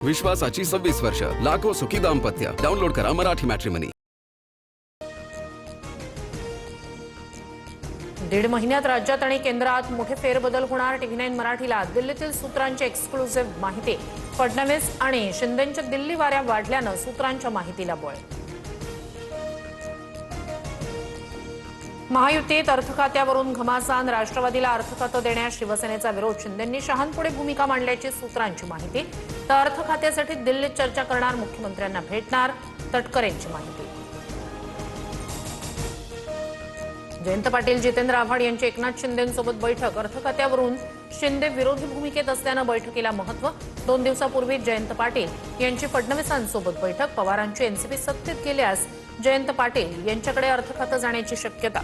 विश्वासाची 26 वर्ष, लाखो सुखी दाम्पत्य. डाउनलोड करा मराठी मॅट्रिमनी. 1.5 महिन्यात राज्यात आणि केंद्रात मोठे फेरबदल होणार. TV9 मराठीला दिल्लीतील सूत्रांची एक्सक्लुसिव्ह माहिती. फडणवीस आणि शिंदेंच्या दिल्ली वाऱ्या वाढल्यानं सूत्रांच्या माहितीला बळ. महायुतीत अर्थखात्यावरून घमासान. राष्ट्रवादीला अर्थखातं देण्यास शिवसेनेचा विरोध. शिंदेंनी शहांपुढे भूमिका मांडल्याची सूत्रांची माहिती. तर अर्थखात्यासाठी दिल्लीत चर्चा करणार, मुख्यमंत्र्यांना भेटणार. तटकरेंची माहिती. जयंत पाटील, जितेंद्र आव्हाड यांची एकनाथ शिंदेंसोबत बैठक. अर्थखात्यावरून शिंदे विरोधी भूमिकेत असल्यानं बैठकीला महत्त्व. 2 दिवसापूर्वी जयंत पाटील यांची फडणवीसांसोबत बैठक. पवारांची एनसीपी सत्तेत गेल्यास जयंत पाटील यांच्याकडे अर्थखातं जाण्याची शक्यता.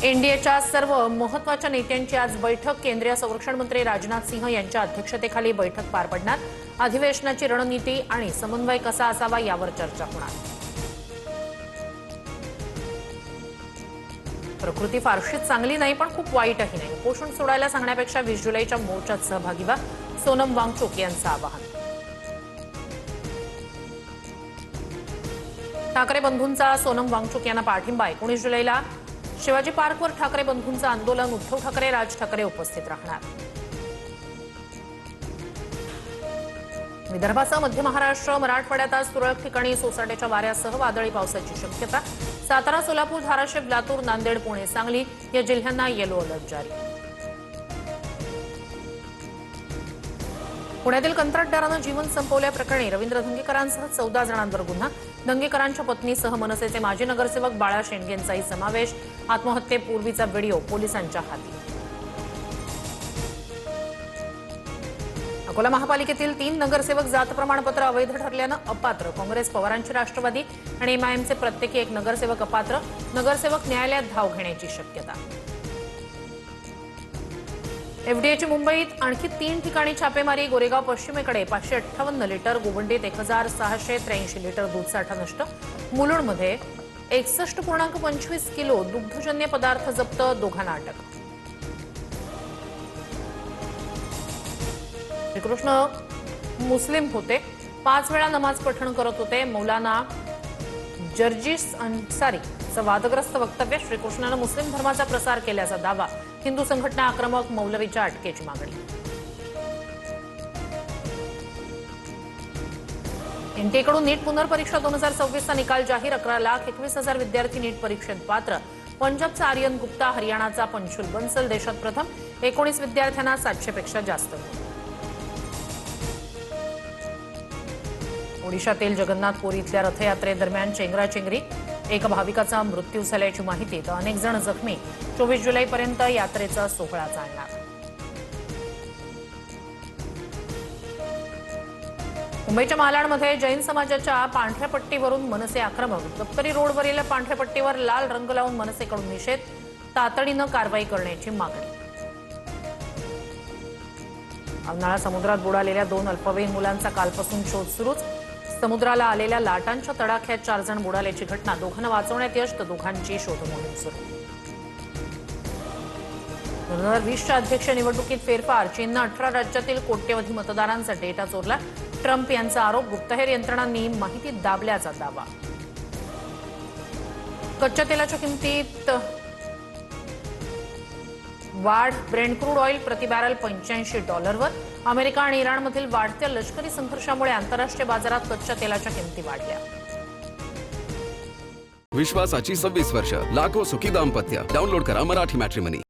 एनडीएच्या सर्व महत्त्वाच्या नेत्यांची आज बैठक. केंद्रीय संरक्षण मंत्री राजनाथ सिंह यांच्या अध्यक्षतेखाली बैठक पार पडणार. अधिवेशनाची रणनीती आणि समन्वय कसा असावा यावर चर्चा होणार. प्रकृती फारशी चांगली नाही, पण खूप वाईटही नाही. पोषण सोडायला सांगण्यापेक्षा 20 जुलैच्या मोर्चात सहभागी व्हा, सोनम वांगचुक यांचं आवाहन. ठाकरे बंधूंचा सोनम वांगचुक यांना पाठिंबा. 19 जुलैला शिवाजी पार्कवर ठाकरे बंधूंचं आंदोलन. उद्धव ठाकरे, राज ठाकरे उपस्थित राहणार. विदर्भासह मध्य महाराष्ट्र, मराठवाड्यात आज तुरळक ठिकाणी सोसाट्याच्या वाऱ्यासह वादळी पावसाची शक्यता. सातारा, सोलापूर, धाराशिव, लातूर, नांदेड, पुणे, सांगली या जिल्ह्यांना येलो अलर्ट जारी. पुण्यातील कंत्राटदारानं जीवन संपवल्याप्रकरणी रवींद्र धंगेकरांसह 14 जणांवर गुन्हा. धंगेकरांच्या पत्नीसह मनसेचे माजी नगरसेवक बाळा शेंडगेंचाही समावेश. आत्महत्येपूर्वीचा व्हिडिओ पोलिसांच्या हाती. अकोला महापालिकेतील 3 नगरसेवक जात प्रमाणपत्र अवैध ठरल्यानं अपात्र. काँग्रेस, पवारांची राष्ट्रवादी आणि एमआयएमचे प्रत्येकी 1 नगरसेवक अपात्र. नगरसेवक न्यायालयात धाव घेण्याची शक्यता. एफडीएची मुंबईत आणखी 3 ठिकाणी छापेमारी. गोरेगाव पश्चिमेकडे 558 लिटर, गोवंडीत 1683 लिटर दूध साठा नष्ट. मुलुंडमध्ये 61.25 किलो दुग्धजन्य पदार्थ जप्त. दोघांना अटक. श्रीकृष्ण मुस्लिम होते, 5 वेळा नमाज पठण करत होते. मौलाना जर्जिस अन्सारीचं वादग्रस्त वक्तव्य. श्रीकृष्णानं मुस्लिम धर्माचा प्रसार केल्याचा दावा. हिंदू संघटना आक्रमक. मौलवीच्या अटकेची मागणी. एनटीएकडून नीट पुनर्परीक्षा 2026चा निकाल जाहीर. 11,21,000 विद्यार्थी नीट परीक्षेत पात्र. पंजाबचा आर्यन गुप्ता, हरियाणाचा पंशुल बन्सल देशात प्रथम. 19 विद्यार्थ्यांना 700 पेक्षा जास्त. ओडिशातील जगन्नाथपुरी इथल्या रथयात्रेदरम्यान चेंगराचेंगरी. 1 भाविकाचा मृत्यू झाल्याची माहिती, तर अनेक जण जखमी. 24 जुलैपर्यंत यात्रेचा सोहळा चालणार. मुंबईच्या मालाडमध्ये जैन समाजाच्या पांढऱ्या पट्टीवरून मनसे आक्रमक. दप्तरी रोडवरील पांढऱ्या पट्टीवर लाल रंग लावून मनसेकडून निषेध. तातडीनं कारवाई करण्याची मागणी. अवनाळा समुद्रात बुडालेल्या 2 अल्पवयीन मुलांचा कालपासून शोध सुरूच. समुद्राला आलेल्या लाटांच्या तडाख्यात 4 जण बुडाल्याची घटना. दोघांना वाचवण्यात यश, तर दोघांची शोध मोहीम सुरू. 2020च्या अध्यक्ष निवडणुकीत फेरफार. चीननं 18 राज्यातील कोट्यवधी मतदारांचा डेटा चोरला. ट्रम्प यांचा आरोप. गुप्तहेर यंत्रणांनी माहिती दाबल्याचा दावा. कच्च्या तेलाच्या किमतीत वाढ. ब्रेंट क्रूड ऑइल प्रति बॅरल $85. अमेरिका आणि इराणमधील वाढत्या लष्करी संघर्षामुळे आंतरराष्ट्रीय बाजारात कच्च्या तेलाच्या किमती वाढल्या. विश्वासाची 26 वर्ष, लाखो सुखी दाम्पत्य. डाउनलोड करा मराठी मॅट्रिमनी.